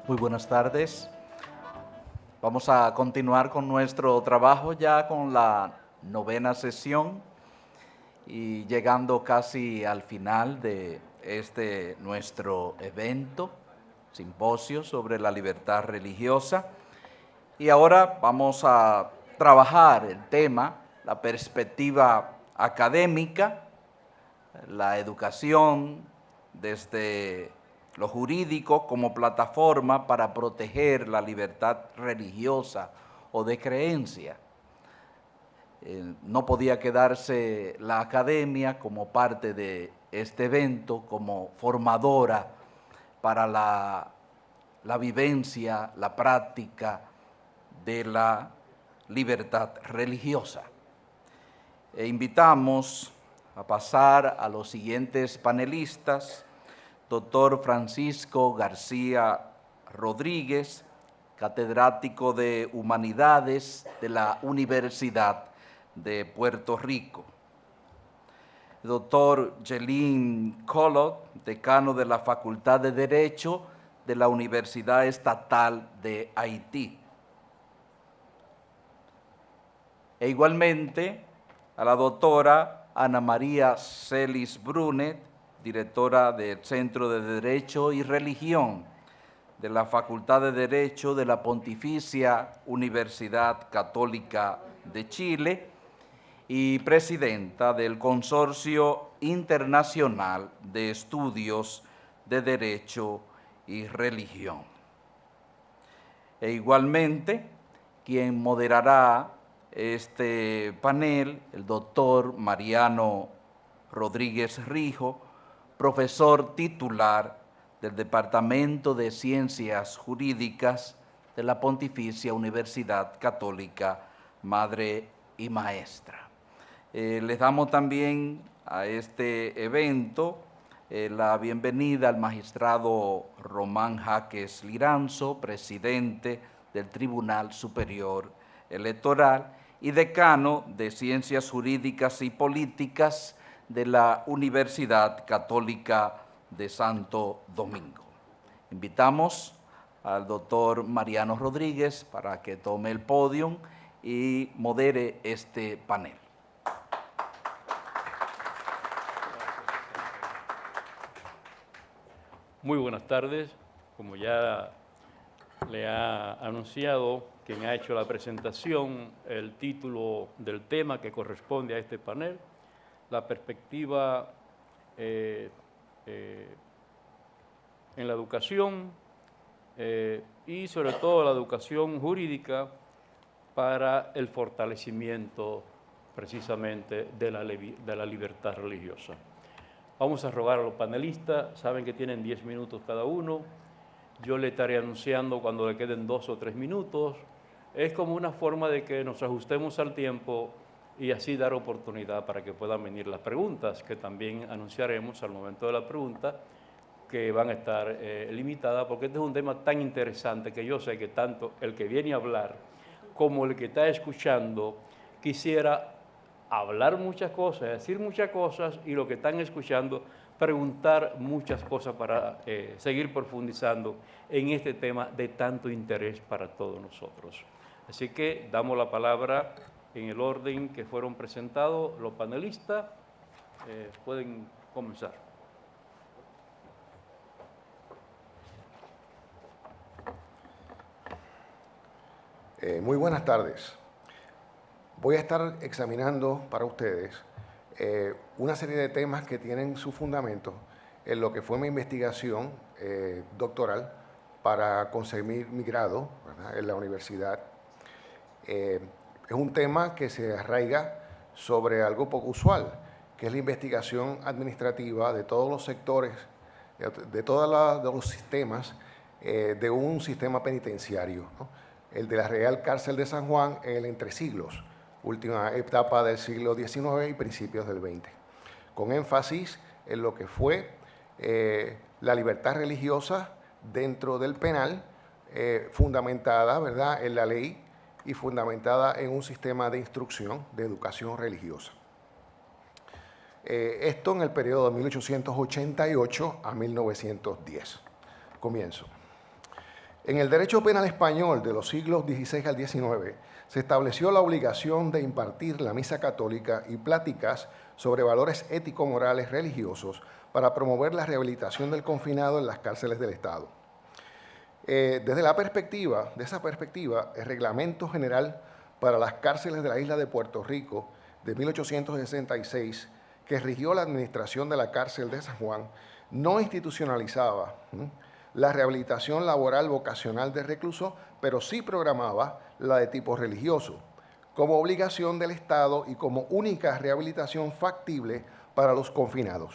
Muy buenas tardes. Vamos a continuar con nuestro trabajo ya con la 9ª sesión y llegando casi al final de nuestro evento, simposio sobre la libertad religiosa. Y ahora vamos a trabajar el tema, la perspectiva académica, la educación desde lo jurídico como plataforma para proteger la libertad religiosa o de creencia. No podía quedarse la academia como parte de este evento, como formadora para la vivencia, la práctica de la libertad religiosa. Invitamos a pasar a los siguientes panelistas: doctor Francisco García Rodríguez, catedrático de Humanidades de la Universidad de Puerto Rico; doctor Jelín Collot, decano de la Facultad de Derecho de la Universidad Estatal de Haití; e igualmente a la doctora Ana María Celis Brunet, directora del Centro de Derecho y Religión de la Facultad de Derecho de la Pontificia Universidad Católica de Chile y presidenta del Consorcio Internacional de Estudios de Derecho y Religión. E igualmente, quien moderará este panel, el doctor Mariano Rodríguez Rijo, profesor titular del Departamento de Ciencias Jurídicas de la Pontificia Universidad Católica, Madre y Maestra. Les damos también a este evento la bienvenida al magistrado Román Jaques Liranzo, presidente del Tribunal Superior Electoral y decano de Ciencias Jurídicas y Políticas de la Universidad Católica de Santo Domingo. Invitamos al doctor Mariano Rodríguez para que tome el podio y modere este panel. Muy buenas tardes. Como ya le ha anunciado quien ha hecho la presentación, el título del tema que corresponde a este panel, la perspectiva en la educación y sobre todo la educación jurídica para el fortalecimiento precisamente de la libertad religiosa. Vamos a rogar a los panelistas, saben que tienen 10 minutos cada uno. Yo le estaré anunciando cuando le queden 2 o 3 minutos. Es como una forma de que nos ajustemos al tiempo y así dar oportunidad para que puedan venir las preguntas, que también anunciaremos al momento de la pregunta, que van a estar limitadas, porque este es un tema tan interesante que yo sé que tanto el que viene a hablar como el que está escuchando quisiera hablar muchas cosas, decir muchas cosas, y lo que están escuchando preguntar muchas cosas para seguir profundizando en este tema de tanto interés para todos nosotros. Así que damos la palabra en el orden que fueron presentados los panelistas. Pueden comenzar. Muy buenas tardes. Voy a estar examinando para ustedes una serie de temas que tienen su fundamento en lo que fue mi investigación doctoral para conseguir mi grado, ¿verdad?, en la universidad. Es un tema que se arraiga sobre algo poco usual, que es la investigación administrativa de todos los sectores, de todos los sistemas de un sistema penitenciario, ¿no? El de la Real Cárcel de San Juan en el entresiglos, última etapa del siglo XIX y principios del XX, con énfasis en lo que fue la libertad religiosa dentro del penal, fundamentada, ¿verdad?, en la ley y fundamentada en un sistema de instrucción, de educación religiosa. Esto en el periodo de 1888 a 1910. Comienzo. En el derecho penal español de los siglos XVI al XIX se estableció la obligación de impartir la misa católica y pláticas sobre valores ético-morales religiosos para promover la rehabilitación del confinado en las cárceles del Estado. Desde esa perspectiva, el Reglamento General para las Cárceles de la Isla de Puerto Rico de 1866, que rigió la administración de la cárcel de San Juan, no institucionalizaba la rehabilitación laboral vocacional del recluso, pero sí programaba la de tipo religioso, como obligación del Estado y como única rehabilitación factible para los confinados.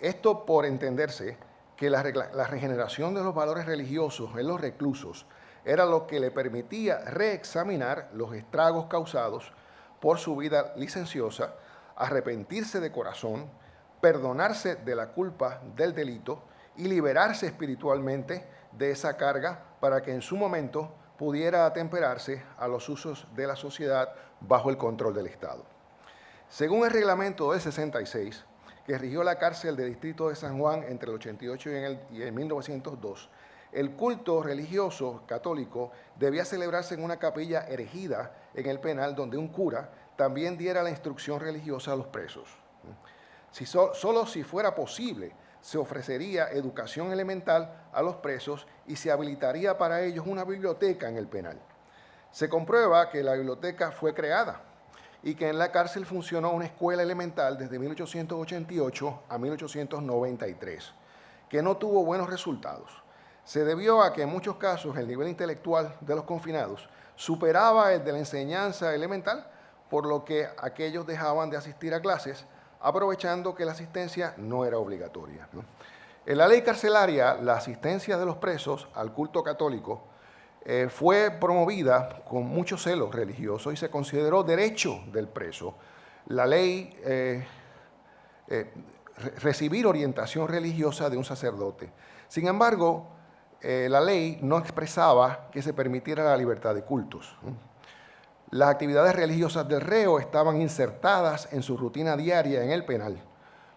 Esto por entenderse que la regeneración de los valores religiosos en los reclusos era lo que le permitía reexaminar los estragos causados por su vida licenciosa, arrepentirse de corazón, perdonarse de la culpa del delito y liberarse espiritualmente de esa carga para que en su momento pudiera atemperarse a los usos de la sociedad bajo el control del Estado. Según el reglamento del 66, que rigió la cárcel del distrito de San Juan entre el 88 y el 1902, el culto religioso católico debía celebrarse en una capilla erigida en el penal donde un cura también diera la instrucción religiosa a los presos. Solo si fuera posible se ofrecería educación elemental a los presos y se habilitaría para ellos una biblioteca en el penal. Se comprueba que la biblioteca fue creada y que en la cárcel funcionó una escuela elemental desde 1888 a 1893, que no tuvo buenos resultados. Se debió a que en muchos casos el nivel intelectual de los confinados superaba el de la enseñanza elemental, por lo que aquellos dejaban de asistir a clases, aprovechando que la asistencia no era obligatoria, ¿no? En la ley carcelaria, la asistencia de los presos al culto católico fue promovida con mucho celo religioso y se consideró derecho del preso la ley recibir orientación religiosa de un sacerdote. Sin embargo, la ley no expresaba que se permitiera la libertad de cultos. Las actividades religiosas del reo estaban insertadas en su rutina diaria en el penal.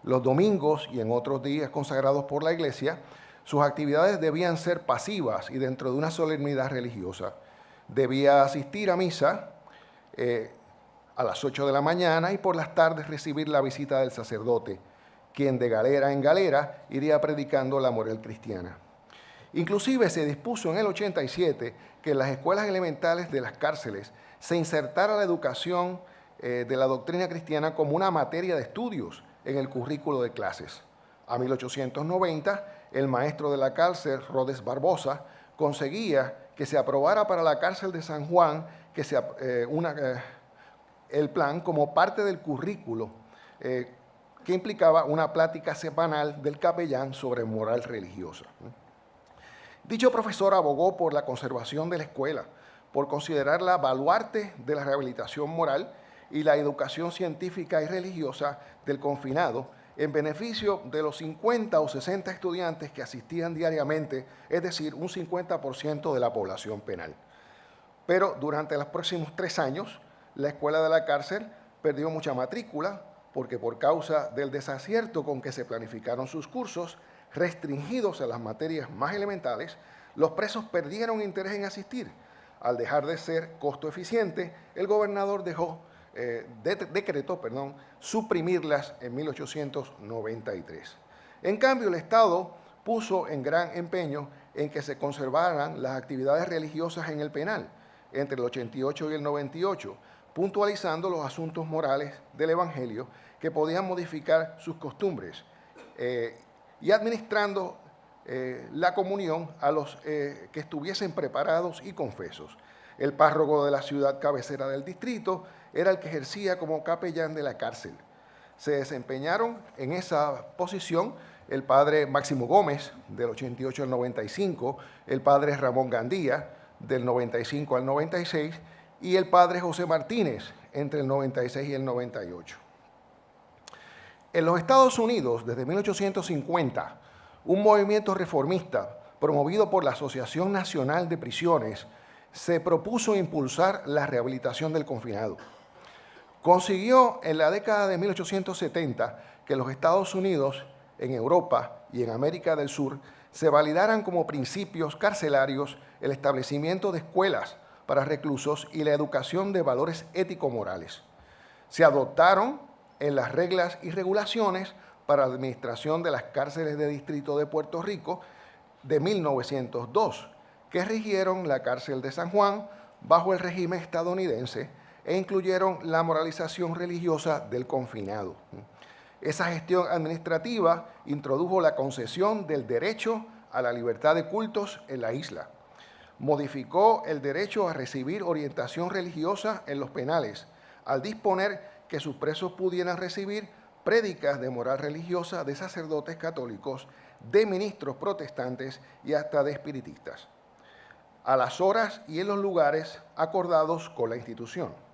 Los domingos y en otros días consagrados por la Iglesia, sus actividades debían ser pasivas y dentro de una solemnidad religiosa. Debía asistir a misa a las 8 de la mañana y por las tardes recibir la visita del sacerdote, quien de galera en galera iría predicando la moral cristiana. Inclusive se dispuso en el 87 que en las escuelas elementales de las cárceles se insertara la educación de la doctrina cristiana como una materia de estudios en el currículo de clases. A 1890, el maestro de la cárcel, Rodes Barbosa, conseguía que se aprobara para la cárcel de San Juan el plan como parte del currículo que implicaba una plática semanal del capellán sobre moral religiosa. Dicho profesor abogó por la conservación de la escuela, por considerarla baluarte de la rehabilitación moral y la educación científica y religiosa del confinado en beneficio de los 50 o 60 estudiantes que asistían diariamente, es decir, un 50% de la población penal. Pero durante los próximos 3 años, la escuela de la cárcel perdió mucha matrícula porque por causa del desacierto con que se planificaron sus cursos, restringidos a las materias más elementales, los presos perdieron interés en asistir. Al dejar de ser costo eficiente, el gobernador decretó suprimirlas en 1893. En cambio, el Estado puso en gran empeño en que se conservaran las actividades religiosas en el penal entre el 88 y el 98, puntualizando los asuntos morales del Evangelio que podían modificar sus costumbres y administrando la comunión a los que estuviesen preparados y confesos. El párroco de la ciudad cabecera del distrito era el que ejercía como capellán de la cárcel. Se desempeñaron en esa posición el padre Máximo Gómez, del 88 al 95, el padre Ramón Gandía, del 95 al 96, y el padre José Martínez, entre el 96 y el 98. En los Estados Unidos, desde 1850, un movimiento reformista promovido por la Asociación Nacional de Prisiones se propuso impulsar la rehabilitación del confinado. Consiguió en la década de 1870 que los Estados Unidos, en Europa y en América del Sur se validaran como principios carcelarios el establecimiento de escuelas para reclusos y la educación de valores ético-morales. Se adoptaron en las reglas y regulaciones para la administración de las cárceles de distrito de Puerto Rico de 1902, que rigieron la cárcel de San Juan bajo el régimen estadounidense e incluyeron la moralización religiosa del confinado. Esa gestión administrativa introdujo la concesión del derecho a la libertad de cultos en la isla. Modificó el derecho a recibir orientación religiosa en los penales, al disponer que sus presos pudieran recibir prédicas de moral religiosa de sacerdotes católicos, de ministros protestantes y hasta de espiritistas, a las horas y en los lugares acordados con la institución.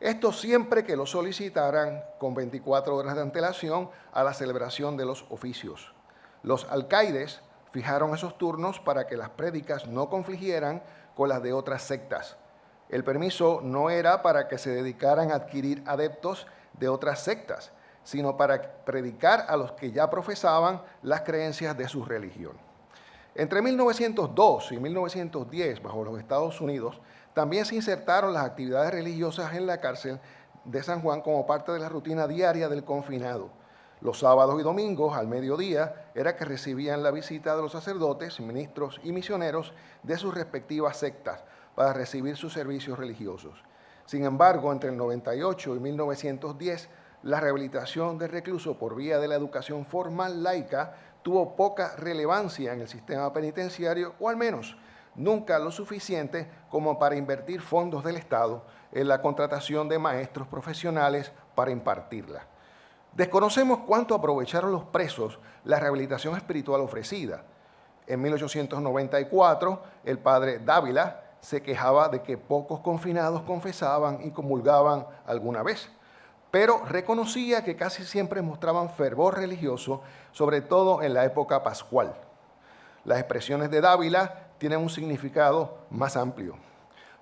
Esto siempre que lo solicitaran con 24 horas de antelación a la celebración de los oficios. Los alcaides fijaron esos turnos para que las prédicas no confligieran con las de otras sectas. El permiso no era para que se dedicaran a adquirir adeptos de otras sectas, sino para predicar a los que ya profesaban las creencias de su religión. Entre 1902 y 1910, bajo los Estados Unidos, también se insertaron las actividades religiosas en la cárcel de San Juan como parte de la rutina diaria del confinado. Los sábados y domingos, al mediodía, era que recibían la visita de los sacerdotes, ministros y misioneros de sus respectivas sectas para recibir sus servicios religiosos. Sin embargo, entre el 98 y 1910, la rehabilitación del recluso por vía de la educación formal laica tuvo poca relevancia en el sistema penitenciario, o al menos nunca lo suficiente como para invertir fondos del Estado en la contratación de maestros profesionales para impartirla. Desconocemos cuánto aprovecharon los presos la rehabilitación espiritual ofrecida. En 1894, el padre Dávila se quejaba de que pocos confinados confesaban y comulgaban alguna vez, pero reconocía que casi siempre mostraban fervor religioso, sobre todo en la época pascual. Las expresiones de Dávila tienen un significado más amplio.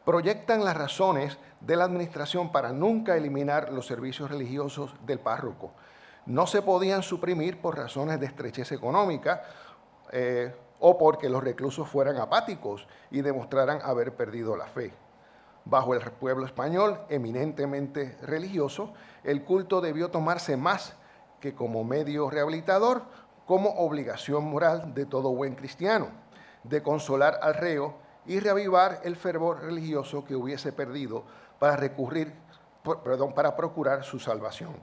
Proyectan las razones de la administración para nunca eliminar los servicios religiosos del párroco. No se podían suprimir por razones de estrechez económica o porque los reclusos fueran apáticos y demostraran haber perdido la fe. Bajo el pueblo español, eminentemente religioso, el culto debió tomarse más que como medio rehabilitador, como obligación moral de todo buen cristiano, de consolar al reo y reavivar el fervor religioso que hubiese perdido para procurar su salvación.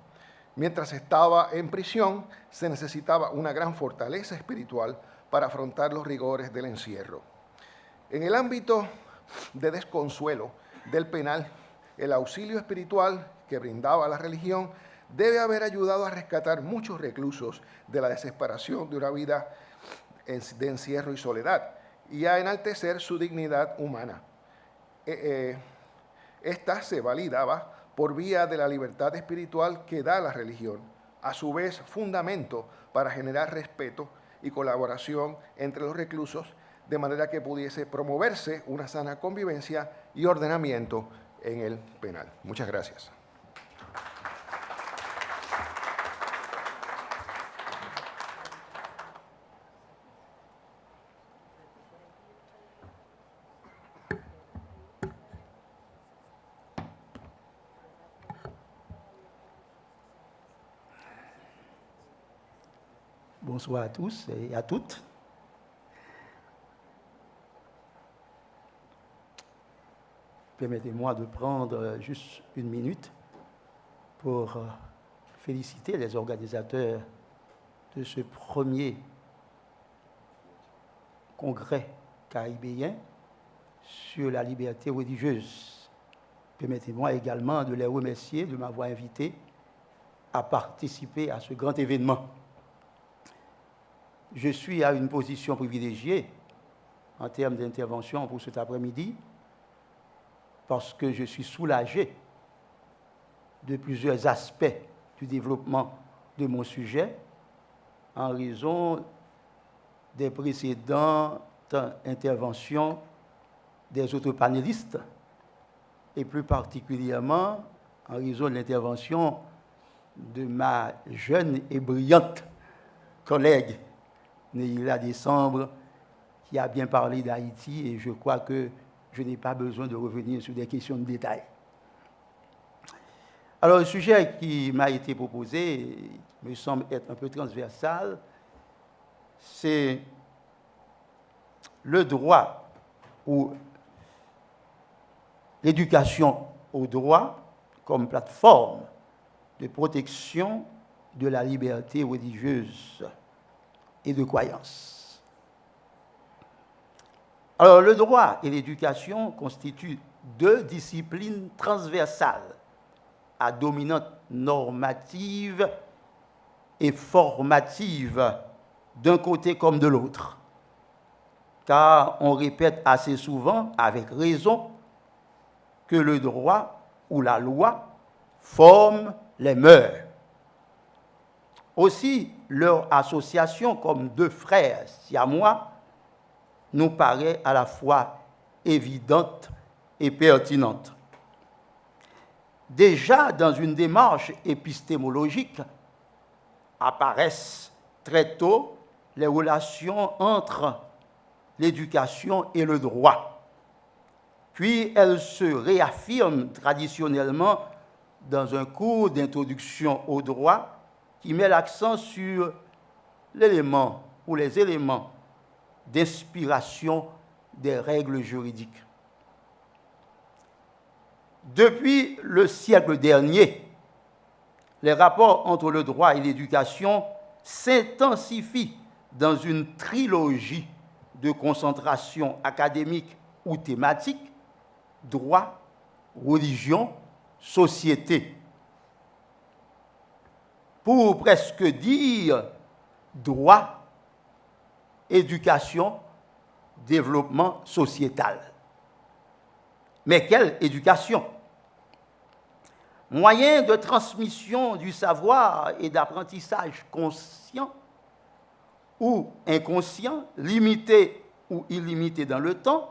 Mientras estaba en prisión, se necesitaba una gran fortaleza espiritual para afrontar los rigores del encierro. En el ámbito de desconsuelo del penal, el auxilio espiritual que brindaba la religión debe haber ayudado a rescatar muchos reclusos de la desesperación de una vida de encierro y soledad y a enaltecer su dignidad humana. Esta se validaba por vía de la libertad espiritual que da la religión, a su vez fundamento para generar respeto y colaboración entre los reclusos, de manera que pudiese promoverse una sana convivencia y ordenamiento en el penal. Muchas gracias. Bonsoir à tous et à toutes. Permettez-moi de prendre juste une minute pour féliciter les organisateurs de ce premier congrès caribéen sur la liberté religieuse. Permettez-moi également de les remercier de m'avoir invité à participer à ce grand événement. Je suis à une position privilégiée en termes d'intervention pour cet après-midi parce que je suis soulagé de plusieurs aspects du développement de mon sujet en raison des précédentes interventions des autres panélistes et plus particulièrement en raison de l'intervention de ma jeune et brillante collègue Neila Décembre, qui a bien parlé d'Haïti, et je crois que je n'ai pas besoin de revenir sur des questions de détail. Alors, le sujet qui m'a été proposé me semble être un peu transversal, c'est le droit ou l'éducation au droit comme plateforme de protection de la liberté religieuse et de croyance. Alors, le droit et l'éducation constituent deux disciplines transversales à dominante normative et formative d'un côté comme de l'autre. Car on répète assez souvent, avec raison, que le droit ou la loi forment les mœurs. Aussi, leur association comme deux frères siamois nous paraît à la fois évidente et pertinente. Déjà, dans une démarche épistémologique, apparaissent très tôt les relations entre l'éducation et le droit. Puis elles se réaffirment traditionnellement dans un cours d'introduction au droit qui met l'accent sur l'élément ou les éléments d'inspiration des règles juridiques. Depuis le siècle dernier, les rapports entre le droit et l'éducation s'intensifient dans une trilogie de concentration académique ou thématique, droit, religion, société. Pour presque dire droit, éducation, développement sociétal. Mais quelle éducation? Moyen de transmission du savoir et d'apprentissage conscient ou inconscient, limité ou illimité dans le temps,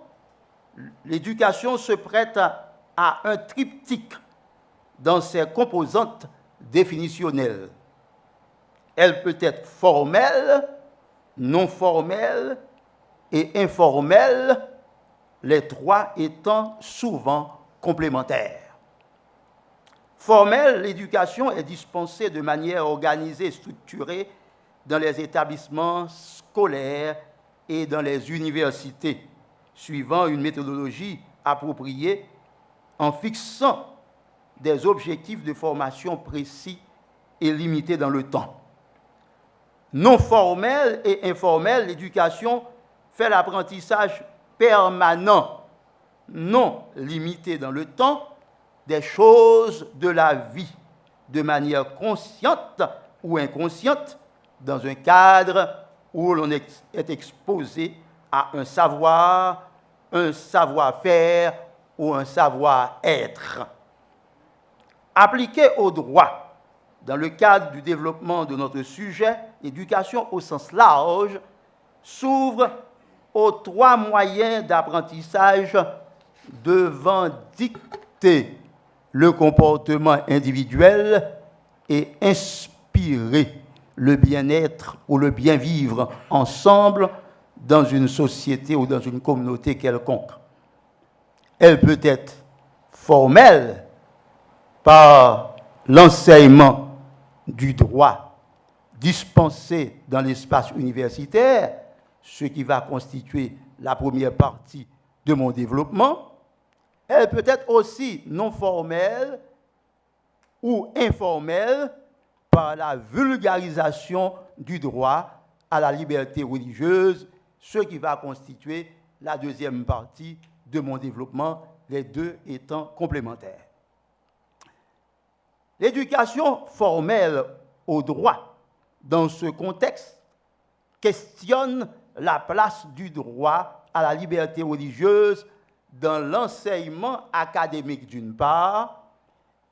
l'éducation se prête à un triptyque dans ses composantes définitionnelles. Elle peut être formelle, non formelle et informelle, les trois étant souvent complémentaires. Formelle, l'éducation est dispensée de manière organisée et structurée dans les établissements scolaires et dans les universités, suivant une méthodologie appropriée en fixant des objectifs de formation précis et limités dans le temps. Non formelle et informelle, l'éducation fait l'apprentissage permanent, non limité dans le temps, des choses de la vie, de manière consciente ou inconsciente, dans un cadre où l'on est exposé à un savoir-faire ou un savoir-être. Appliqué au droit, dans le cadre du développement de notre sujet, l'éducation au sens large s'ouvre aux trois moyens d'apprentissage devant dicter le comportement individuel et inspirer le bien-être ou le bien-vivre ensemble dans une société ou dans une communauté quelconque. Elle peut être formelle par l'enseignement du droit dispensé dans l'espace universitaire, ce qui va constituer la première partie de mon développement. Elle peut être aussi non formelle ou informelle par la vulgarisation du droit à la liberté religieuse, ce qui va constituer la deuxième partie de mon développement, les deux étant complémentaires. L'éducation formelle au droit, dans ce contexte, questionne la place du droit à la liberté religieuse dans l'enseignement académique d'une part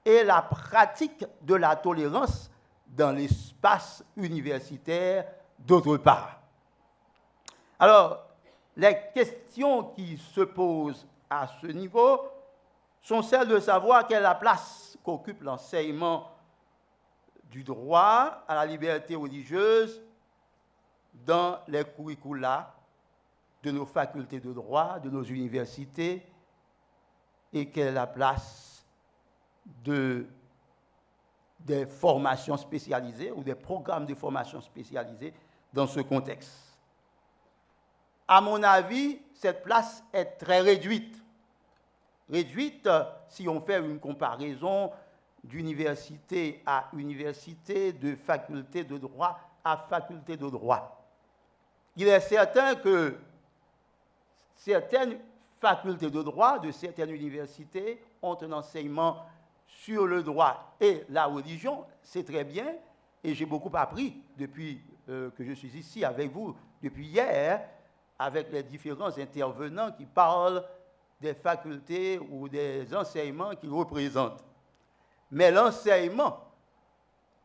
et la pratique de la tolérance dans l'espace universitaire d'autre part. Alors, les questions qui se posent à ce niveau sont celles de savoir quelle est la place qu'occupe l'enseignement du droit à la liberté religieuse dans les curricula de nos facultés de droit, de nos universités, et quelle est la place des formations spécialisées ou des programmes de formation spécialisés dans ce contexte. À mon avis, cette place est très réduite. Réduite si on fait une comparaison d'université à université, de faculté de droit à faculté de droit. Il est certain que certaines facultés de droit de certaines universités ont un enseignement sur le droit et la religion, c'est très bien, et j'ai beaucoup appris depuis que je suis ici avec vous, depuis hier, avec les différents intervenants qui parlent des facultés ou des enseignements qu'ils représentent. Mais l'enseignement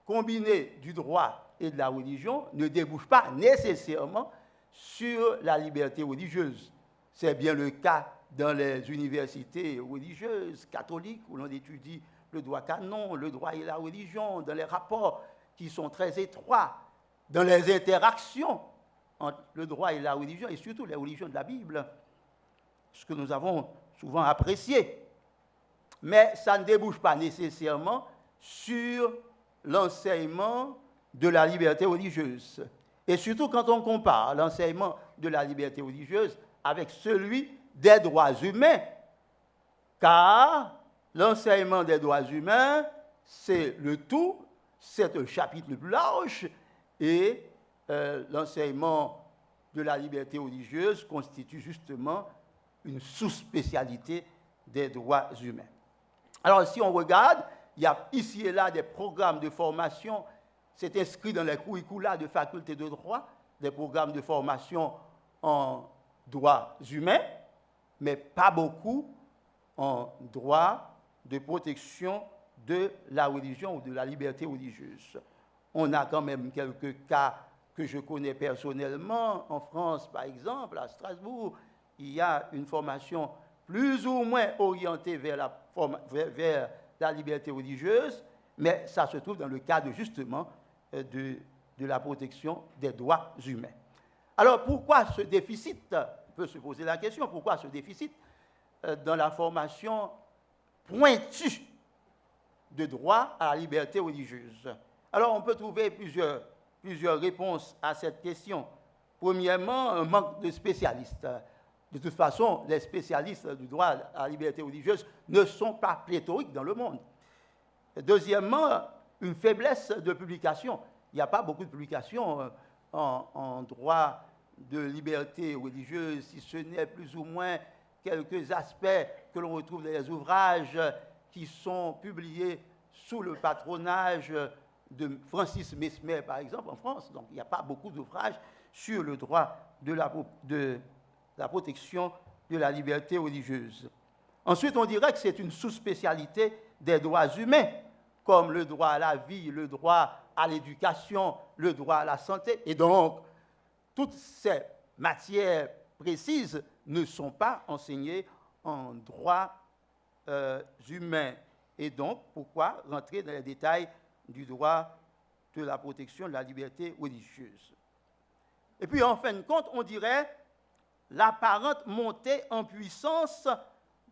combiné du droit et de la religion ne débouche pas nécessairement sur la liberté religieuse. C'est bien le cas dans les universités religieuses catholiques où l'on étudie le droit canon, le droit et la religion, dans les rapports qui sont très étroits, dans les interactions entre le droit et la religion, et surtout les religions de la Bible, ce que nous avons souvent apprécié. Mais ça ne débouche pas nécessairement sur l'enseignement de la liberté religieuse. Et surtout quand on compare l'enseignement de la liberté religieuse avec celui des droits humains, car l'enseignement des droits humains, c'est le tout, c'est un chapitre le plus large, et l'enseignement de la liberté religieuse constitue justement une sous-spécialité des droits humains. Alors, si on regarde, il y a ici et là des programmes de formation, c'est inscrit dans les curricula de faculté de droit, des programmes de formation en droits humains, mais pas beaucoup en droit de protection de la religion ou de la liberté religieuse. On a quand même quelques cas que je connais personnellement. En France, par exemple, à Strasbourg, il y a une formation plus ou moins orientée vers la liberté religieuse, mais ça se trouve dans le cadre justement de la protection des droits humains. Alors pourquoi ce déficit? On peut se poser la question, pourquoi ce déficit dans la formation pointue de droit à la liberté religieuse? Alors on peut trouver plusieurs réponses à cette question. Premièrement, un manque de spécialistes. De toute façon, les spécialistes du droit à la liberté religieuse ne sont pas pléthoriques dans le monde. Deuxièmement, une faiblesse de publication. Il n'y a pas beaucoup de publications en droit de liberté religieuse, si ce n'est plus ou moins quelques aspects que l'on retrouve dans les ouvrages qui sont publiés sous le patronage de Francis Mesmer, par exemple, en France. Donc, il n'y a pas beaucoup d'ouvrages sur le droit de la protection de la liberté religieuse. Ensuite, on dirait que c'est une sous-spécialité des droits humains, comme le droit à la vie, le droit à l'éducation, le droit à la santé. Et donc, toutes ces matières précises ne sont pas enseignées en droit humain. Et donc, pourquoi rentrer dans les détails du droit de la protection de la liberté religieuse? Et puis, en fin de compte, on dirait l'apparente montée en puissance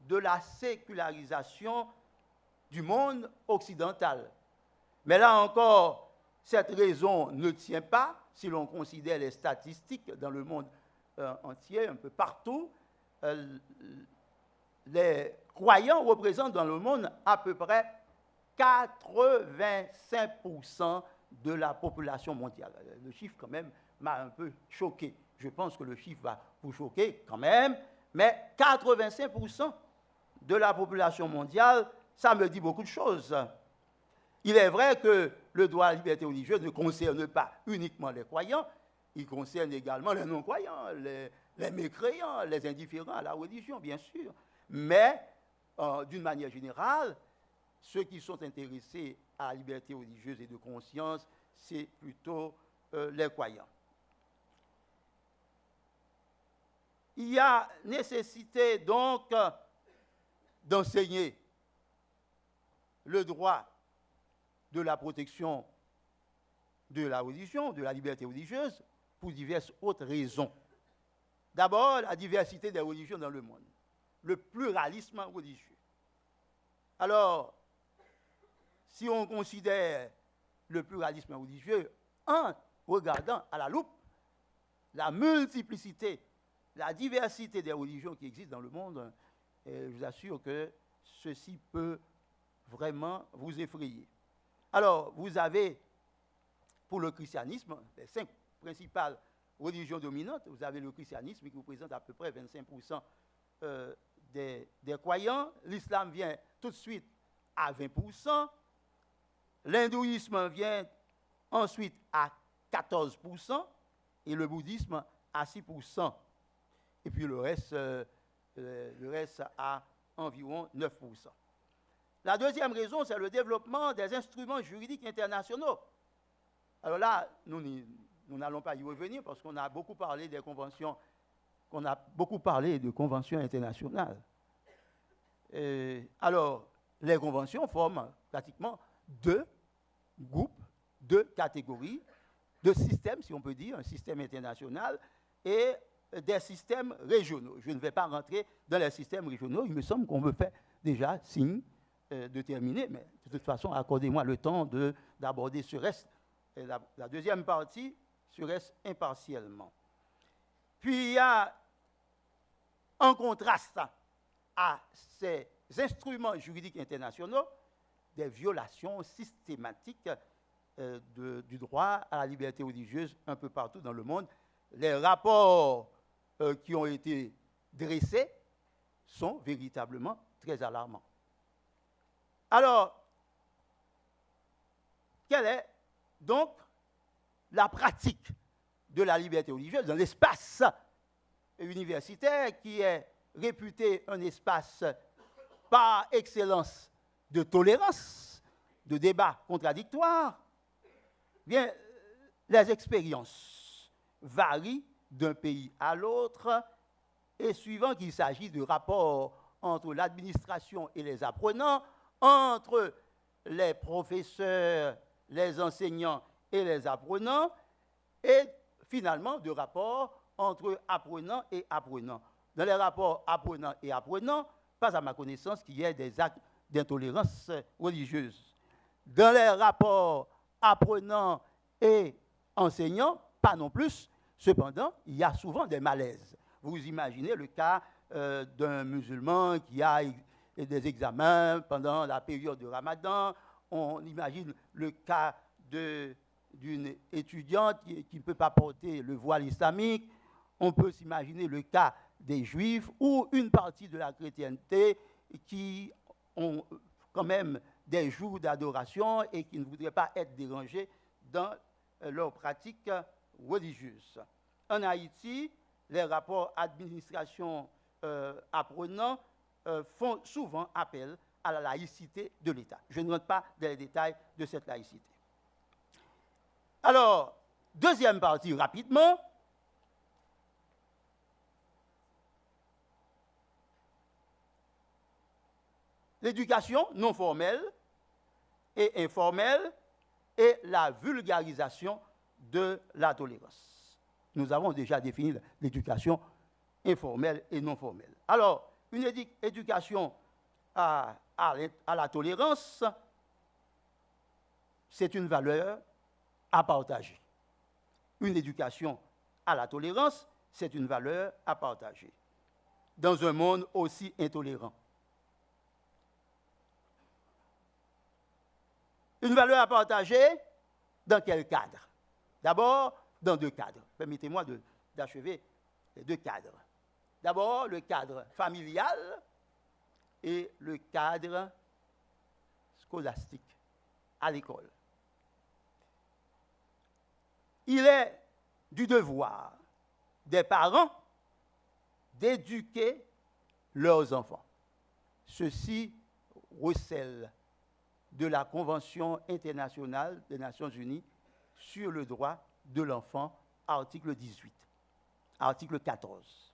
de la sécularisation du monde occidental. Mais là encore, cette raison ne tient pas si l'on considère les statistiques dans le monde entier, un peu partout. Les croyants représentent dans le monde à peu près 85% de la population mondiale. Le chiffre, quand même, m'a un peu choqué. Je pense que le chiffre va vous choquer quand même, mais 85% de la population mondiale, ça me dit beaucoup de choses. Il est vrai que le droit à la liberté religieuse ne concerne pas uniquement les croyants, il concerne également les non-croyants, les mécréants, les indifférents à la religion, bien sûr. Mais, d'une manière générale, ceux qui sont intéressés à la liberté religieuse et de conscience, c'est plutôt les croyants. Il y a nécessité donc d'enseigner le droit de la protection de la religion, de la liberté religieuse, pour diverses autres raisons. D'abord, la diversité des religions dans le monde, le pluralisme religieux. Alors, si on considère le pluralisme religieux en regardant à la loupe la multiplicité, la diversité des religions qui existent dans le monde, je vous assure que ceci peut vraiment vous effrayer. Alors, vous avez, pour le christianisme, les 5 principales religions dominantes, vous avez le christianisme qui représente à peu près 25% des croyants, l'islam vient tout de suite à 20%, l'hindouisme vient ensuite à 14%, et le bouddhisme à 6%. Et puis le reste à environ 9%. La deuxième raison, c'est le développement des instruments juridiques internationaux. Alors là, nous n'allons pas y revenir parce qu'on a beaucoup parlé des conventions, de conventions internationales. Alors, les conventions forment pratiquement 2 groupes, 2 catégories, 2 systèmes, si on peut dire, un système international et des systèmes régionaux. Je ne vais pas rentrer dans les systèmes régionaux, il me semble qu'on me fait déjà signe de terminer, mais de toute façon, accordez-moi le temps d'aborder ce reste. Et la deuxième partie se reste impartiellement. Puis il y a, en contraste à ces instruments juridiques internationaux, des violations systématiques du droit à la liberté religieuse un peu partout dans le monde. Les rapports qui ont été dressés sont véritablement très alarmants. Alors, quelle est donc la pratique de la liberté religieuse dans l'espace universitaire qui est réputé un espace par excellence de tolérance, de débat contradictoire? Bien, les expériences varient d'un pays à l'autre et suivant qu'il s'agit de rapports entre l'administration et les apprenants, entre les professeurs, les enseignants et les apprenants, et finalement de rapports entre apprenants et apprenants. Dans les rapports apprenants et apprenants, pas à ma connaissance qu'il y ait des actes d'intolérance religieuse. Dans les rapports apprenants et enseignants, pas non plus. Cependant, il y a souvent des malaises. Vous imaginez le cas d'un musulman qui a des examens pendant la période de Ramadan. On imagine le cas d'une étudiante qui ne peut pas porter le voile islamique. On peut s'imaginer le cas des juifs ou une partie de la chrétienté qui ont quand même des jours d'adoration et qui ne voudraient pas être dérangés dans leurs pratiques religieuses. En Haïti, les rapports administration-apprenants font souvent appel à la laïcité de l'État. Je ne rentre pas dans les détails de cette laïcité. Alors, deuxième partie, rapidement. L'éducation non formelle et informelle et la vulgarisation de la tolérance. Nous avons déjà défini l'éducation informelle et non formelle. Alors, une éducation à la tolérance, c'est une valeur à partager. Une éducation à la tolérance, c'est une valeur à partager. Dans un monde aussi intolérant. Une valeur à partager, dans quel cadre? D'abord, dans 2 cadres. Permettez-moi d'achever les 2 cadres. D'abord, le cadre familial et le cadre scolastique, à l'école. Il est du devoir des parents d'éduquer leurs enfants. Ceci recèle de la Convention internationale des Nations Unies sur le droit de l'enfant, article 18, article 14.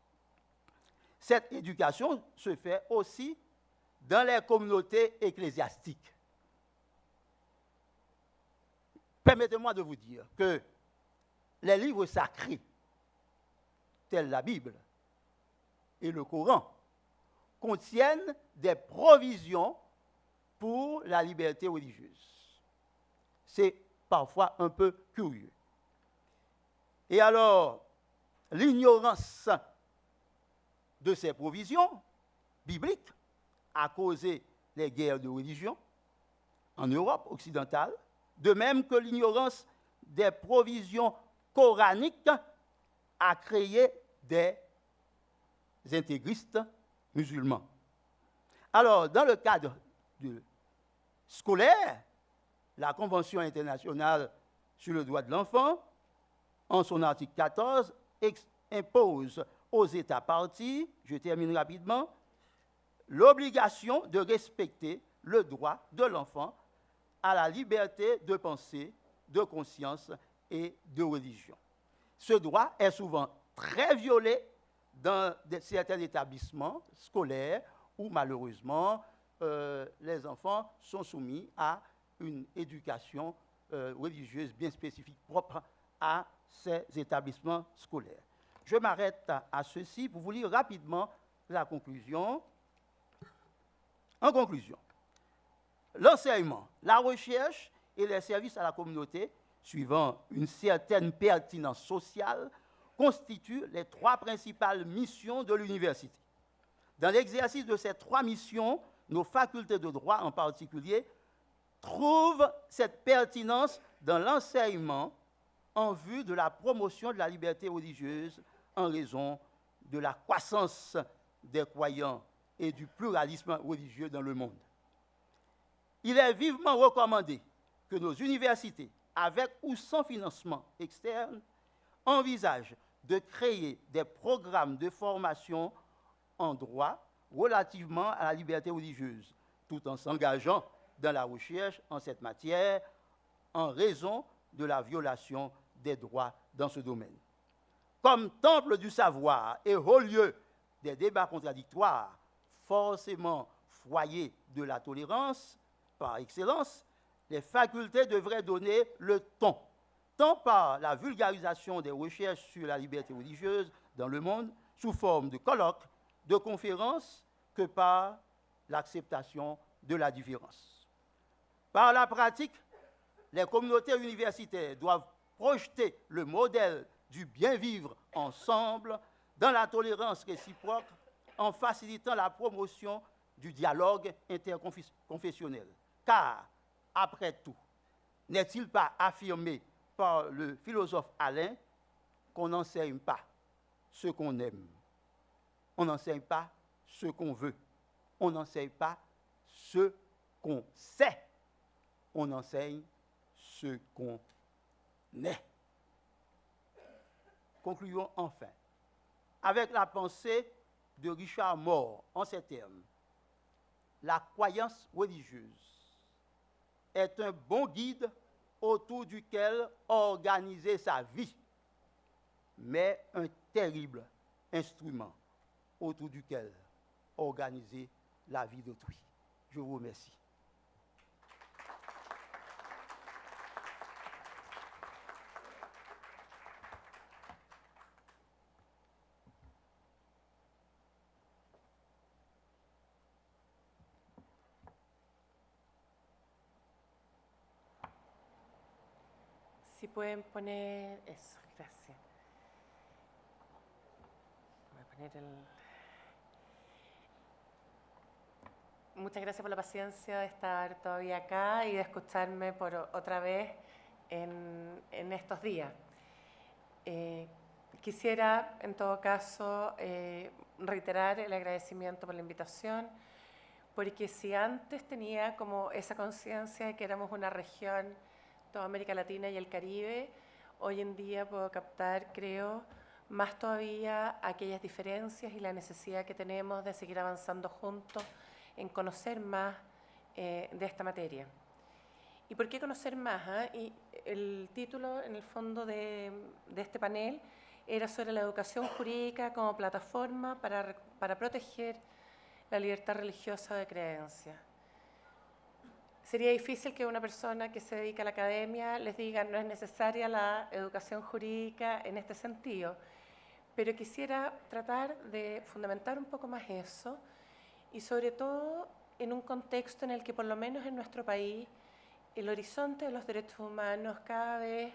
Cette éducation se fait aussi dans les communautés les livres sacrés, tels la Bible et le Coran, contiennent des provisions pour la liberté religieuse. C'est parfois un peu curieux. Et alors, l'ignorance de ces provisions bibliques a causé les guerres de religion en Europe occidentale, de même que l'ignorance des provisions coraniques a créé des intégristes musulmans. Alors, dans le cadre scolaire, la Convention internationale sur le droit de l'enfant, en son article 14, impose aux États parties, je termine rapidement, l'obligation de respecter le droit de l'enfant à la liberté de pensée, de conscience et de religion. Ce droit est souvent très violé dans certains établissements scolaires où malheureusement les enfants sont soumis à une éducation religieuse bien spécifique, propre à ces établissements scolaires. Je m'arrête à ceci pour vous lire rapidement la conclusion. En conclusion, l'enseignement, la recherche et les services à la communauté, suivant une certaine pertinence sociale, constituent les trois principales missions de l'université. Dans l'exercice de ces trois missions, nos facultés de droit en particulier trouvent cette pertinence dans l'enseignement en vue de la promotion de la liberté religieuse en raison de la croissance des croyants et du pluralisme religieux dans le monde. Il est vivement recommandé que nos universités, avec ou sans financement externe, envisagent de créer des programmes de formation en droit relativement à la liberté religieuse, tout en s'engageant dans la recherche en cette matière en raison de la violation des droits dans ce domaine. Comme temple du savoir et haut lieu des débats contradictoires, forcément foyer de la tolérance par excellence, les facultés devraient donner le ton, tant par la vulgarisation des recherches sur la liberté religieuse dans le monde, sous forme de colloques, de conférences, que par l'acceptation de la différence. Par la pratique, les communautés universitaires doivent projeter le modèle du bien-vivre ensemble dans la tolérance réciproque en facilitant la promotion du dialogue interconfessionnel. Car, après tout, n'est-il pas affirmé par le philosophe Alain qu'on n'enseigne pas ce qu'on aime, on n'enseigne pas ce qu'on veut, on n'enseigne pas ce qu'on sait, on enseigne ce qu'on est. Concluons enfin avec la pensée de Richard Moore en ces termes. La croyance religieuse est un bon guide autour duquel organiser sa vie, mais un terrible instrument autour duquel organiser la vie d'autrui. Je vous remercie. Si pueden poner eso, gracias. Voy a poner Muchas gracias por la paciencia de estar todavía acá y de escucharme por otra vez en estos días. Quisiera, en todo caso, reiterar el agradecimiento por la invitación, porque si antes tenía como esa conciencia de que éramos una región, toda América Latina y el Caribe, hoy en día puedo captar, creo, más todavía aquellas diferencias y la necesidad que tenemos de seguir avanzando juntos en conocer más de esta materia. ¿Y por qué conocer más? Y el título, en el fondo, de este panel era sobre la educación jurídica como plataforma para proteger la libertad religiosa de creencia. sería difícil que una persona que se dedica a la academia les diga no es necesaria la educación jurídica en este sentido, pero quisiera tratar de fundamentar un poco más eso y sobre todo en un contexto en el que por lo menos en nuestro país el horizonte de los derechos humanos cada vez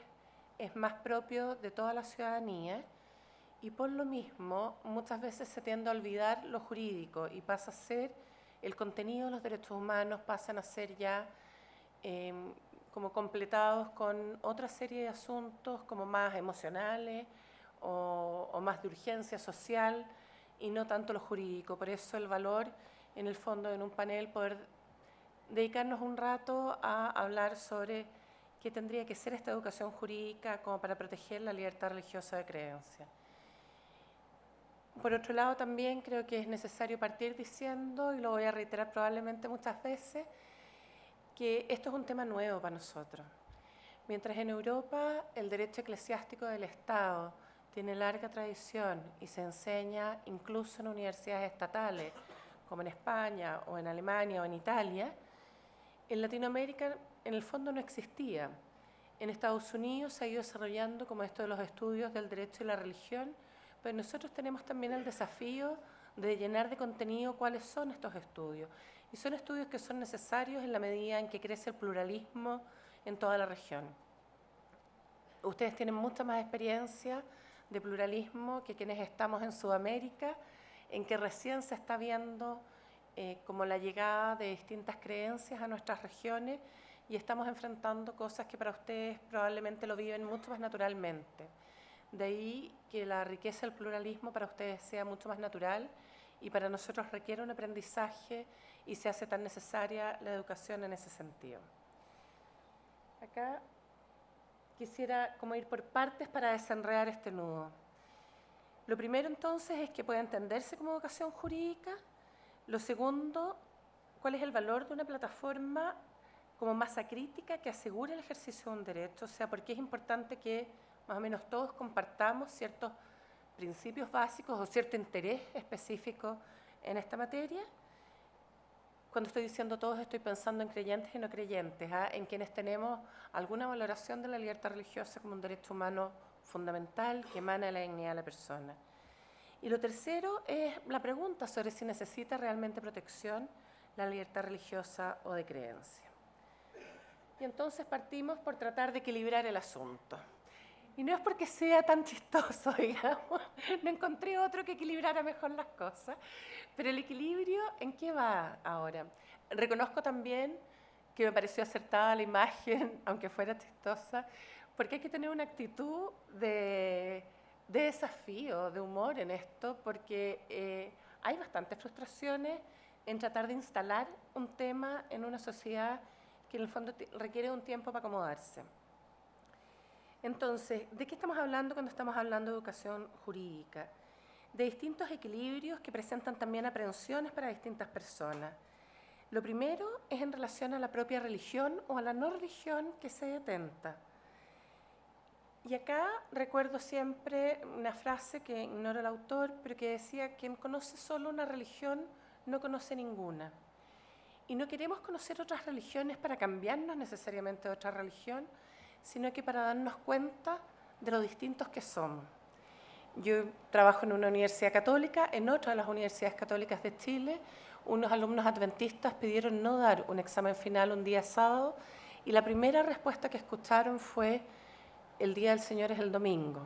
es más propio de toda la ciudadanía y por lo mismo muchas veces se tiende a olvidar lo jurídico y pasa a ser el contenido de los derechos humanos, pasan a ser ya como completados con otra serie de asuntos como más emocionales o más de urgencia social y no tanto lo jurídico. Por eso el valor, en el fondo, en un panel, poder dedicarnos un rato a hablar sobre qué tendría que ser esta educación jurídica como para proteger la libertad religiosa de creencia. Por otro lado, también creo que es necesario partir diciendo, y lo voy a reiterar probablemente muchas veces, que esto es un tema nuevo para nosotros. Mientras en Europa el derecho eclesiástico del Estado tiene larga tradición y se enseña incluso en universidades estatales, como en España o en Alemania o en Italia, en Latinoamérica en el fondo no existía. En Estados Unidos se ha ido desarrollando como esto de los estudios del derecho y la religión, pero nosotros tenemos también el desafío de llenar de contenido cuáles son estos estudios. Y son estudios que son necesarios en la medida en que crece el pluralismo en toda la región. Ustedes tienen mucha más experiencia de pluralismo que quienes estamos en Sudamérica, en que recién se está viendo como la llegada de distintas creencias a nuestras regiones y estamos enfrentando cosas que para ustedes probablemente lo viven mucho más naturalmente. De ahí que la riqueza del pluralismo para ustedes sea mucho más natural y para nosotros requiere un aprendizaje y se hace tan necesaria la educación en ese sentido. Acá quisiera como ir por partes para desenredar este nudo. Lo primero entonces es que pueda entenderse como educación jurídica. Lo segundo, cuál es el valor de una plataforma como masa crítica que asegure el ejercicio de un derecho, o sea, por qué es importante que más o menos todos compartamos ciertos principios básicos o cierto interés específico en esta materia. Cuando estoy diciendo todos, estoy pensando en creyentes y no creyentes, en quienes tenemos alguna valoración de la libertad religiosa como un derecho humano fundamental que emana de la dignidad de la persona. Y lo tercero es la pregunta sobre si necesita realmente protección la libertad religiosa o de creencia. Y entonces partimos por tratar de equilibrar el asunto. Y no es porque sea tan chistoso, digamos, no encontré otro que equilibrara mejor las cosas, pero el equilibrio, ¿en qué va ahora? Reconozco también que me pareció acertada la imagen, aunque fuera chistosa, porque hay que tener una actitud de desafío, de humor en esto, porque hay bastantes frustraciones en tratar de instalar un tema en una sociedad que en el fondo requiere un tiempo para acomodarse. Entonces, ¿de qué estamos hablando cuando estamos hablando de educación jurídica? De distintos equilibrios que presentan también aprehensiones para distintas personas. Lo primero es en relación a la propia religión o a la no religión que se detenta. Y acá recuerdo siempre una frase que ignoro el autor, pero que decía: quien conoce solo una religión no conoce ninguna. Y no queremos conocer otras religiones para cambiarnos necesariamente de otra religión, sino que para darnos cuenta de lo distintos que somos. Yo trabajo en una universidad católica, en otra de las universidades católicas de Chile, unos alumnos adventistas pidieron no dar un examen final un día sábado y la primera respuesta que escucharon fue: el día del Señor es el domingo,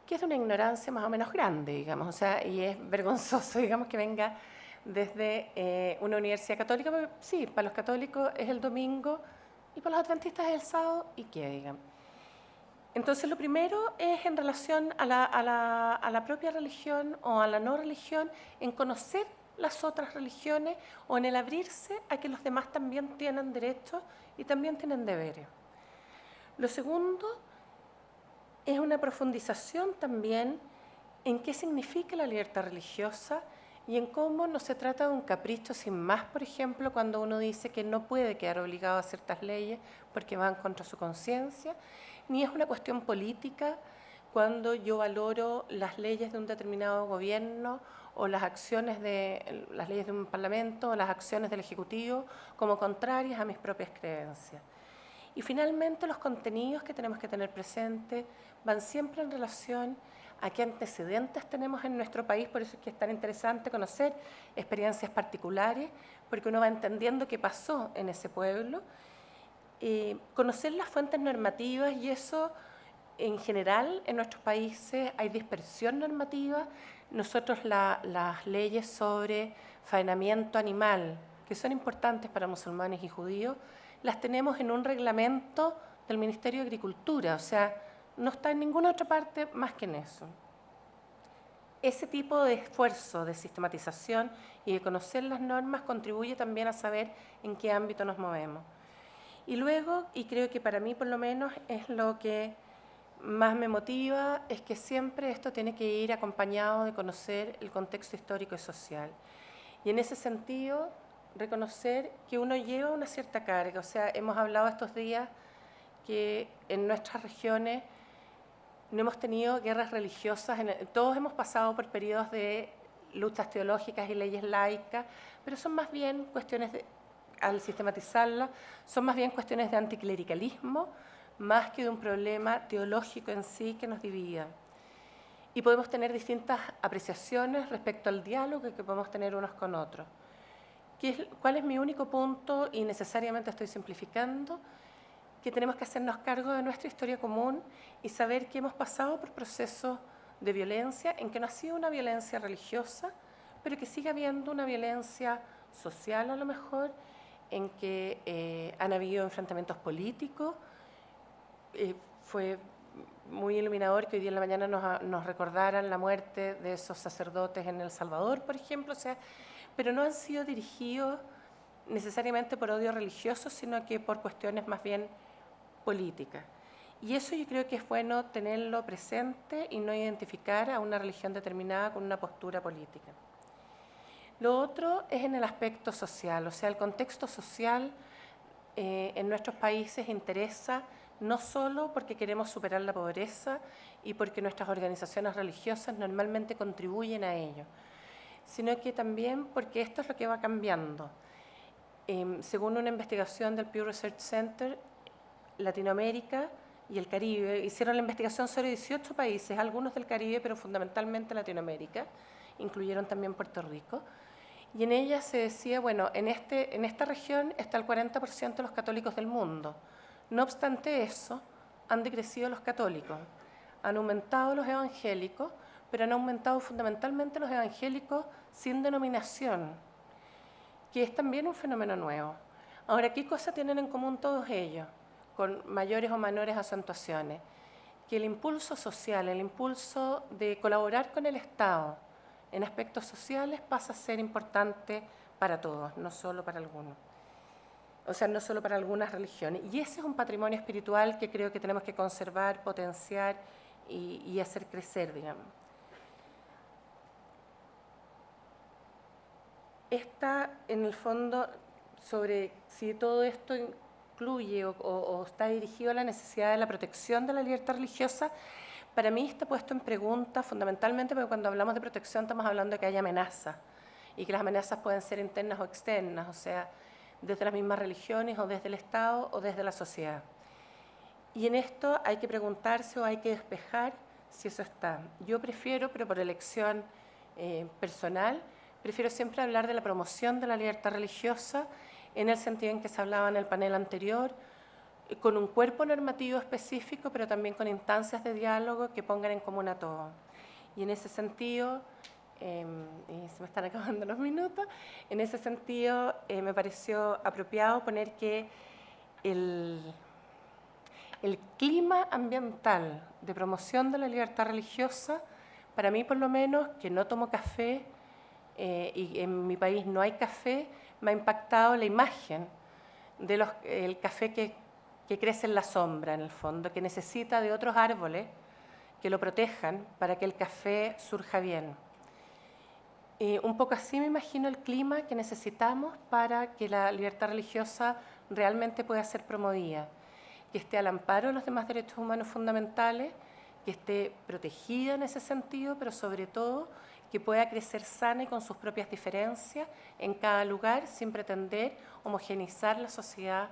que es de una ignorancia más o menos grande, digamos, o sea, y es vergonzoso, digamos, que venga desde una universidad católica, pero sí, para los católicos es el domingo y para los adventistas es el sábado, ¿y qué, digamos? Entonces, lo primero es en relación a la propia religión o a la no religión, en conocer las otras religiones o en el abrirse a que los demás también tienen derechos y también tienen deberes. Lo segundo es una profundización también en qué significa la libertad religiosa y en cómo no se trata de un capricho sin más, por ejemplo, cuando uno dice que no puede quedar obligado a ciertas leyes porque van contra su conciencia, ni es una cuestión política cuando yo valoro las leyes de un determinado gobierno o las acciones de las leyes de un parlamento o las acciones del Ejecutivo como contrarias a mis propias creencias. Y finalmente los contenidos que tenemos que tener presentes van siempre en relación a qué antecedentes tenemos en nuestro país, por eso es que es tan interesante conocer experiencias particulares, porque uno va entendiendo qué pasó en ese pueblo, conocer las fuentes normativas, y eso en general en nuestros países hay dispersión normativa. Nosotros las leyes sobre faenamiento animal, que son importantes para musulmanes y judíos, las tenemos en un reglamento del Ministerio de Agricultura, o sea, no está en ninguna otra parte más que en eso. Ese tipo de esfuerzo de sistematización y de conocer las normas contribuye también a saber en qué ámbito nos movemos. Y luego, y creo que para mí por lo menos es lo que más me motiva, es que siempre esto tiene que ir acompañado de conocer el contexto histórico y social. Y en ese sentido, reconocer que uno lleva una cierta carga. O sea, hemos hablado estos días que en nuestras regiones no hemos tenido guerras religiosas, todos hemos pasado por periodos de luchas teológicas y leyes laicas, pero son más bien cuestiones al sistematizarlas, son más bien cuestiones de anticlericalismo, más que de un problema teológico en sí que nos divida. Y podemos tener distintas apreciaciones respecto al diálogo que podemos tener unos con otros. ¿Cuál es mi único punto? Y necesariamente estoy simplificando, que tenemos que hacernos cargo de nuestra historia común y saber que hemos pasado por procesos de violencia, en que no ha sido una violencia religiosa, pero que sigue habiendo una violencia social a lo mejor, en que han habido enfrentamientos políticos. Fue muy iluminador que hoy día en la mañana nos recordaran la muerte de esos sacerdotes en El Salvador, por ejemplo, o sea, pero no han sido dirigidos necesariamente por odio religioso, sino que por cuestiones más bien políticas. Y eso yo creo que es bueno tenerlo presente y no identificar a una religión determinada con una postura política. Lo otro es en el aspecto social, o sea, el contexto social en nuestros países interesa no solo porque queremos superar la pobreza y porque nuestras organizaciones religiosas normalmente contribuyen a ello, sino que también porque esto es lo que va cambiando. Según una investigación del Pew Research Center, Latinoamérica y el Caribe hicieron la investigación sobre 18 países, algunos del Caribe, pero fundamentalmente Latinoamérica, incluyeron también Puerto Rico, y en ella se decía, bueno, en esta región está el 40% de los católicos del mundo. No obstante eso, han decrecido los católicos, han aumentado los evangélicos, pero han aumentado fundamentalmente los evangélicos sin denominación, que es también un fenómeno nuevo. Ahora, ¿qué cosa tienen en común todos ellos, con mayores o menores acentuaciones? Que el impulso social, el impulso de colaborar con el Estado en aspectos sociales pasa a ser importante para todos, no solo para algunos. O sea, no solo para algunas religiones. Y ese es un patrimonio espiritual que creo que tenemos que conservar, potenciar y hacer crecer, digamos. Está, en el fondo, sobre si todo esto incluye o está dirigido a la necesidad de la protección de la libertad religiosa. Para mí está puesto en pregunta fundamentalmente porque cuando hablamos de protección estamos hablando de que hay amenazas y que las amenazas pueden ser internas o externas, o sea, desde las mismas religiones o desde el Estado o desde la sociedad. Y en esto hay que preguntarse o hay que despejar si eso está. Yo prefiero, pero por elección personal, prefiero siempre hablar de la promoción de la libertad religiosa en el sentido en que se hablaba en el panel anterior, con un cuerpo normativo específico, pero también con instancias de diálogo que pongan en común a todos. Y en ese sentido, y se me están acabando los minutos, en ese sentido me pareció apropiado poner que el clima ambiental de promoción de la libertad religiosa, para mí por lo menos, que no tomo café y en mi país no hay café, me ha impactado la imagen del café que crece en la sombra, en el fondo, que necesita de otros árboles que lo protejan para que el café surja bien. Un poco así me imagino el clima que necesitamos para que la libertad religiosa realmente pueda ser promovida, que esté al amparo de los demás derechos humanos fundamentales, que esté protegida en ese sentido, pero sobre todo que pueda crecer sana y con sus propias diferencias en cada lugar, sin pretender homogeneizar la sociedad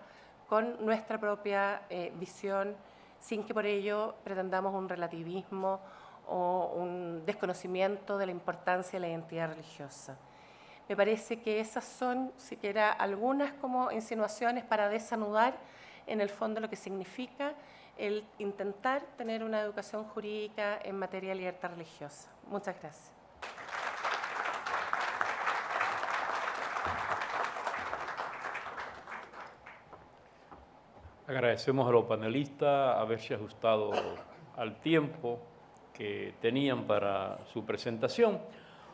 con nuestra propia visión, sin que por ello pretendamos un relativismo o un desconocimiento de la importancia de la identidad religiosa. Me parece que esas son, siquiera algunas como insinuaciones para desanudar en el fondo lo que significa el intentar tener una educación jurídica en materia de libertad religiosa. Muchas gracias. Agradecemos a los panelistas haberse ajustado al tiempo que tenían para su presentación.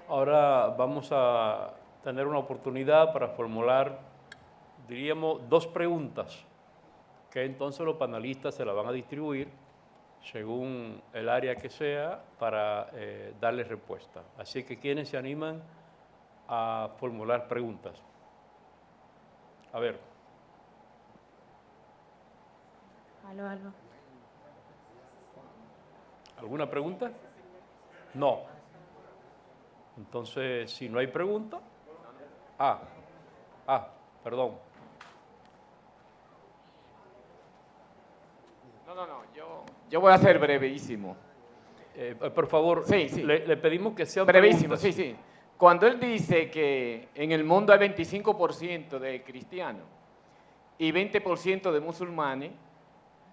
Ahora vamos a tener una oportunidad para formular, diríamos, 2 preguntas, que entonces los panelistas se las van a distribuir según el área que sea para darles respuesta. Así que, ¿quiénes se animan a formular preguntas? A ver. Aló. ¿Alguna pregunta? No. Entonces, si no hay pregunta... perdón. No, yo voy a ser brevísimo. Por favor, Sí. Le pedimos que sean Brevísimo, preguntas. sí. Cuando él dice que en el mundo hay 25% de cristianos y 20% de musulmanes,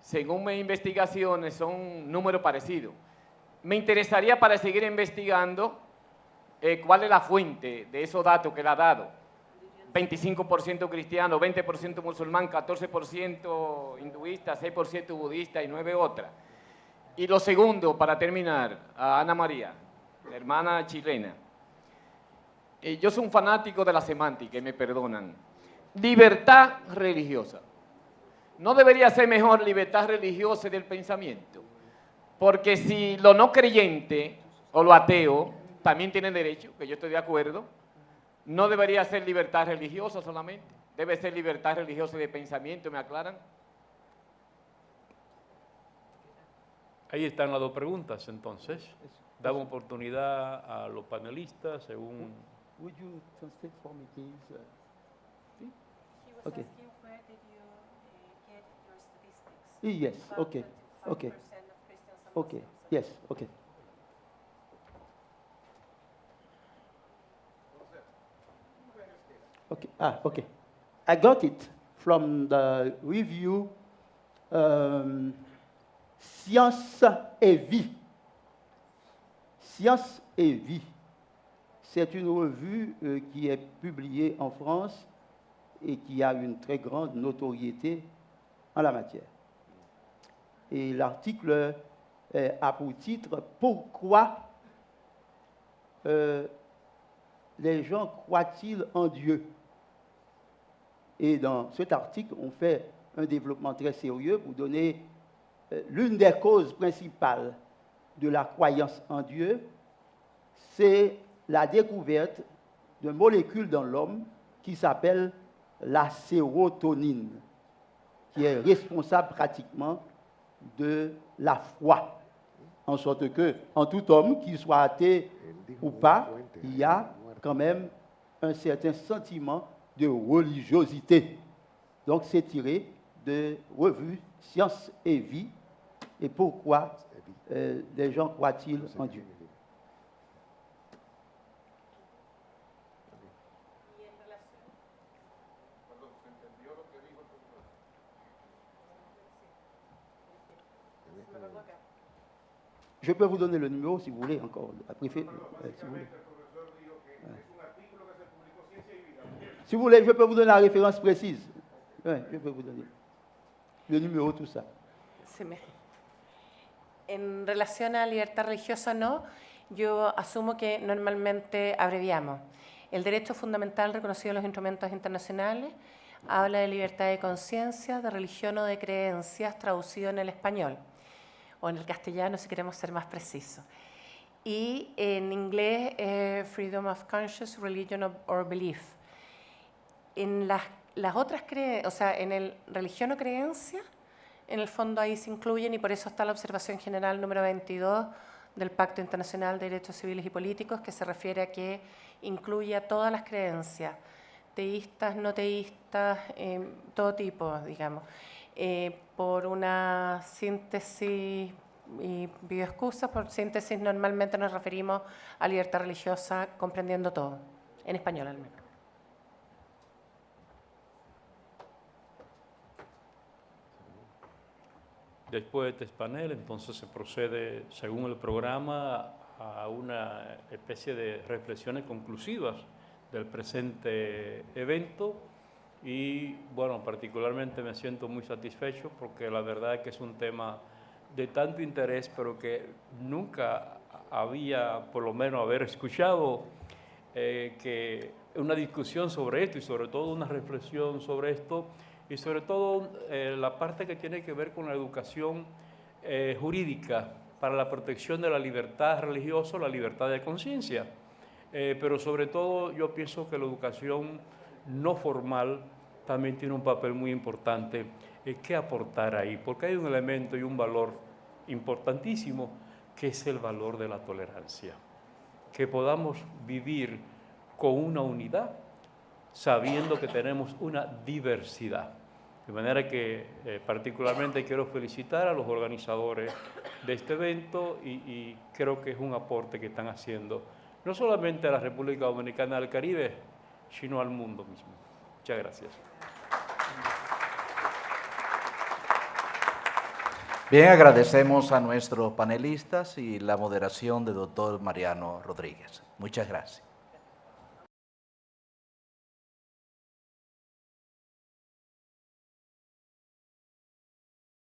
según mis investigaciones son números parecidos. Me interesaría para seguir investigando cuál es la fuente de esos datos que él ha dado. 25% cristiano, 20% musulmán, 14% hinduista, 6% budista y 9 otras. Y lo segundo, para terminar, a Ana María, la hermana chilena. Yo soy un fanático de la semántica y me perdonan. Libertad religiosa. ¿No debería ser mejor libertad religiosa del pensamiento? Porque si lo no creyente o lo ateo también tienen derecho, que yo estoy de acuerdo, no debería ser libertad religiosa solamente, debe ser libertad religiosa de pensamiento, ¿me aclaran? Ahí están las 2 preguntas, entonces. Damos oportunidad a los panelistas según... Would you translate for me, please? Okay. Yes, okay. Yes, okay. Okay. I got it from the review Science et Vie. Science et Vie. C'est une revue qui est publiée en France et qui a une très grande notoriété en la matière. Et l'article a pour titre « Pourquoi les gens croient-ils en Dieu ?» Et dans cet article, on fait un développement très sérieux pour donner l'une des causes principales de la croyance en Dieu, c'est la découverte d'une molécule dans l'homme qui s'appelle la sérotonine, qui est responsable pratiquement de la foi. En sorte que, en tout homme, qu'il soit athée ou pas, il y a quand même un certain sentiment de religiosité. Donc, c'est tiré de revue Science et Vie. Et pourquoi les gens croient-ils en Dieu? Je peux vous donner le numéro si vous voulez encore. Si vous voulez. Si vous voulez, je peux vous donner la référence précise. Oui, je peux vous donner le numéro, tout ça. Sí, en relación a libertad religiosa no, yo asumo que normalmente abreviamos. El derecho fundamental reconocido en los instrumentos internacionales habla de libertad de conciencia, de religión o de creencias, traducido en el español, o en el castellano si queremos ser más precisos. Y en inglés, freedom of conscience, religion or belief. En las otras creencias, o sea, en el religión o creencia, en el fondo ahí se incluyen y por eso está la observación general número 22 del Pacto Internacional de Derechos Civiles y Políticos, que se refiere a que incluye a todas las creencias, teístas, no teístas, todo tipo, digamos, por una síntesis, y pido excusas, por síntesis normalmente nos referimos a libertad religiosa comprendiendo todo, en español al menos. Después de este panel, entonces se procede, según el programa, a una especie de reflexiones conclusivas del presente evento y, bueno, particularmente me siento muy satisfecho porque la verdad es que es un tema de tanto interés, pero que nunca había, por lo menos, haber escuchado que una discusión sobre esto y sobre todo una reflexión sobre esto y sobre todo la parte que tiene que ver con la educación jurídica para la protección de la libertad religiosa, la libertad de conciencia. Pero sobre todo yo pienso que la educación no formal también tiene un papel muy importante que aportar ahí, porque hay un elemento y un valor importantísimo que es el valor de la tolerancia. Que podamos vivir con una unidad sabiendo que tenemos una diversidad. De manera que particularmente quiero felicitar a los organizadores de este evento y creo que es un aporte que están haciendo no solamente a la República Dominicana del Caribe, sino al mundo mismo. Muchas gracias. Bien, agradecemos a nuestros panelistas y la moderación del doctor Mariano Rodríguez. Muchas gracias.